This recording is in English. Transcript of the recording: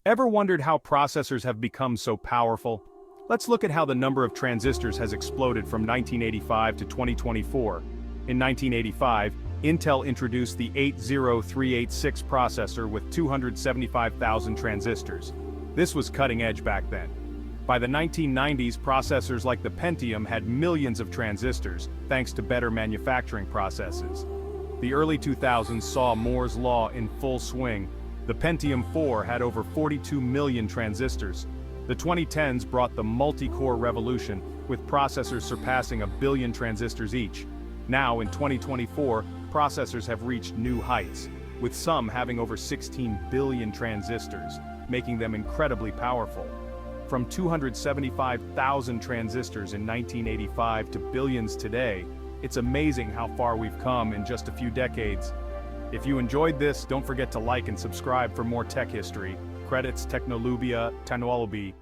Ever wondered how processors have become so powerful? Let's look at how the number of transistors has exploded from 1985 to 2024. In 1985, Intel introduced the 80386 processor with 275,000 transistors. This was cutting edge back then. By the 1990s, processors like the Pentium had millions of transistors, thanks to better manufacturing processes. The early 2000s saw Moore's Law in full swing. The Pentium 4 had over 42 million transistors. The 2010s brought the multi-core revolution, with processors surpassing 1 billion transistors each. Now, in 2024, processors have reached new heights, with some having over 16 billion transistors, making them incredibly powerful. From 275,000 transistors in 1985 to billions today, it's amazing how far we've come in just a few decades. If you enjoyed this, don't forget to like and subscribe for more tech history. Credits Technolubia Tanualubi.